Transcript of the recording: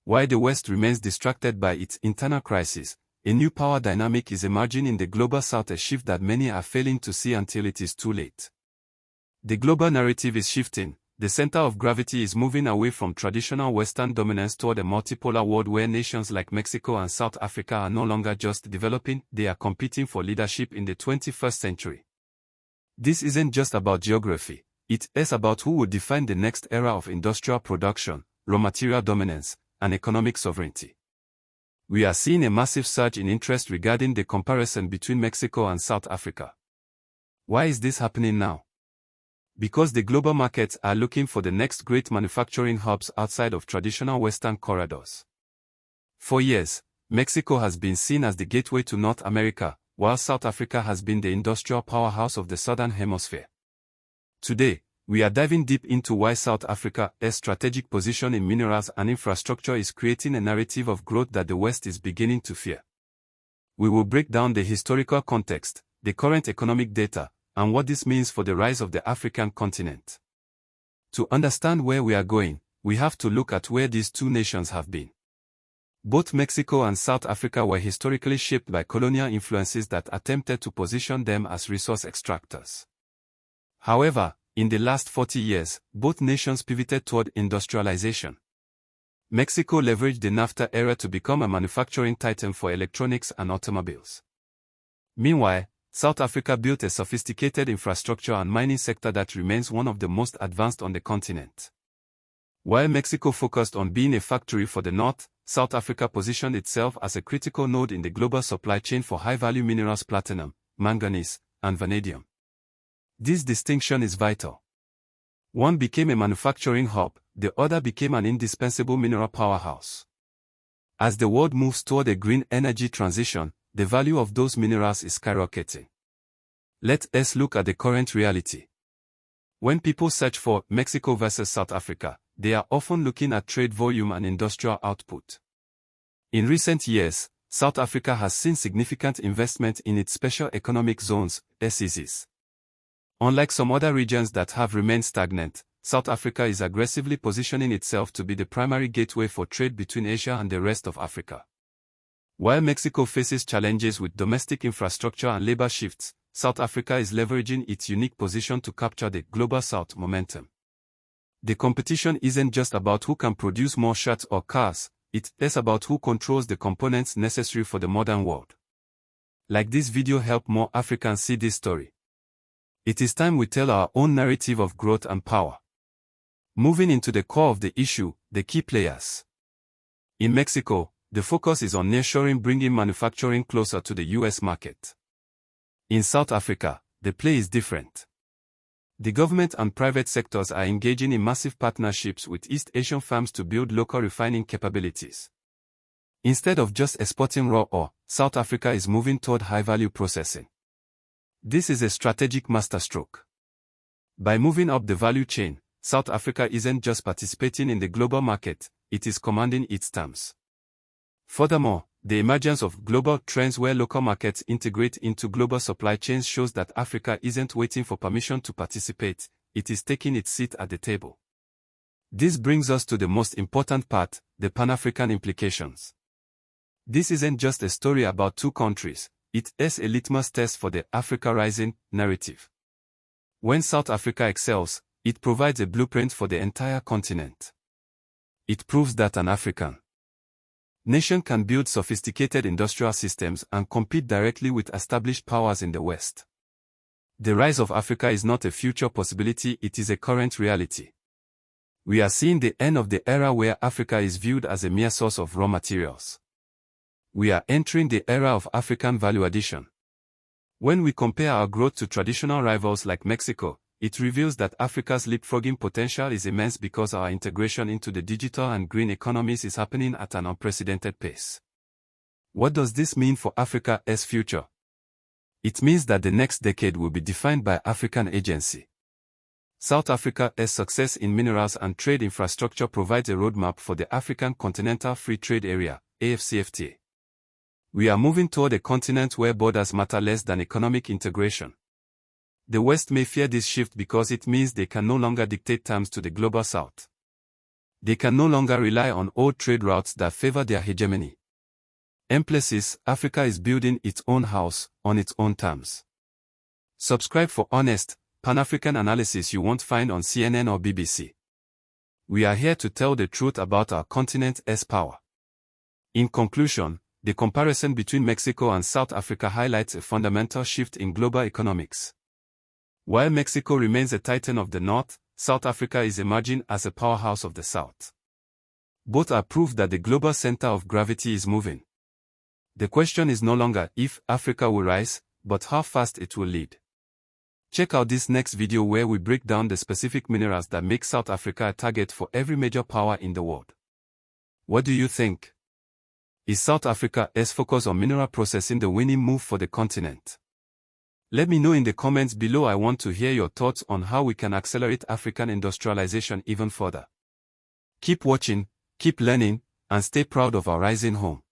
While the West remains distracted by its internal crisis, a new power dynamic is emerging in the global South, a shift that many are failing to see until it is too late. The global narrative is shifting. The center of gravity is moving away from traditional Western dominance toward a multipolar world where nations like Mexico and South Africa are no longer just developing, they are competing for leadership in the 21st century. This isn't just about geography, it is about who will define the next era of industrial production, raw material dominance, and economic sovereignty. We are seeing a massive surge in interest regarding the comparison between Mexico and South Africa. Why is this happening now? Because the global markets are looking for the next great manufacturing hubs outside of traditional Western corridors. For years, Mexico has been seen as the gateway to North America, while South Africa has been the industrial powerhouse of the Southern Hemisphere. Today, we are diving deep into why South Africa's strategic position in minerals and infrastructure is creating a narrative of growth that the West is beginning to fear. We will break down the historical context, the current economic data, and what this means for the rise of the African continent. To understand where we are going, we have to look at where these two nations have been. Both Mexico and South Africa were historically shaped by colonial influences that attempted to position them as resource extractors. However, in the last 40 years, both nations pivoted toward industrialization. Mexico leveraged the NAFTA era to become a manufacturing titan for electronics and automobiles. Meanwhile, South Africa built a sophisticated infrastructure and mining sector that remains one of the most advanced on the continent. While Mexico focused on being a factory for the North, South Africa positioned itself as a critical node in the global supply chain for high-value minerals platinum, manganese, and vanadium. This distinction is vital. One became a manufacturing hub, the other became an indispensable mineral powerhouse. As the world moves toward a green energy transition, the value of those minerals is skyrocketing. Let us look at the current reality. When people search for Mexico versus South Africa, they are often looking at trade volume and industrial output. In recent years, South Africa has seen significant investment in its special economic zones, SEZs. Unlike some other regions that have remained stagnant, South Africa is aggressively positioning itself to be the primary gateway for trade between Asia and the rest of Africa. While Mexico faces challenges with domestic infrastructure and labor shifts, South Africa is leveraging its unique position to capture the Global South momentum. The competition isn't just about who can produce more shirts or cars, it is about who controls the components necessary for the modern world. Like this video help more Africans see this story. It is time we tell our own narrative of growth and power. Moving into the core of the issue, the key players. In Mexico, the focus is on nearshoring, bringing manufacturing closer to the US market. In South Africa, the play is different. The government and private sectors are engaging in massive partnerships with East Asian firms to build local refining capabilities. Instead of just exporting raw ore, South Africa is moving toward high-value processing. This is a strategic masterstroke. By moving up the value chain, South Africa isn't just participating in the global market, it is commanding its terms. Furthermore, the emergence of global trends where local markets integrate into global supply chains shows that Africa isn't waiting for permission to participate, it is taking its seat at the table. This brings us to the most important part, the Pan-African implications. This isn't just a story about two countries, it is a litmus test for the Africa Rising narrative. When South Africa excels, it provides a blueprint for the entire continent. It proves that an African nation can build sophisticated industrial systems and compete directly with established powers in the West. The rise of Africa is not a future possibility, it is a current reality. We are seeing the end of the era where Africa is viewed as a mere source of raw materials. We are entering the era of African value addition. When we compare our growth to traditional rivals like Mexico, it reveals that Africa's leapfrogging potential is immense because our integration into the digital and green economies is happening at an unprecedented pace. What does this mean for Africa's future? It means that the next decade will be defined by African agency. South Africa's success in minerals and trade infrastructure provides a roadmap for the African Continental Free Trade Area, AfCFTA. We are moving toward a continent where borders matter less than economic integration. The West may fear this shift because it means they can no longer dictate terms to the Global South. They can no longer rely on old trade routes that favor their hegemony. Emphasis: Africa is building its own house, on its own terms. Subscribe for honest, Pan-African analysis you won't find on CNN or BBC. We are here to tell the truth about our continent's power. In conclusion, the comparison between Mexico and South Africa highlights a fundamental shift in global economics. While Mexico remains a titan of the North, South Africa is emerging as a powerhouse of the South. Both are proof that the global center of gravity is moving. The question is no longer if Africa will rise, but how fast it will lead. Check out this next video where we break down the specific minerals that make South Africa a target for every major power in the world. What do you think? Is South Africa's focus on mineral processing the winning move for the continent? Let me know in the comments below. I want to hear your thoughts on how we can accelerate African industrialization even further. Keep watching, keep learning, and stay proud of our rising home.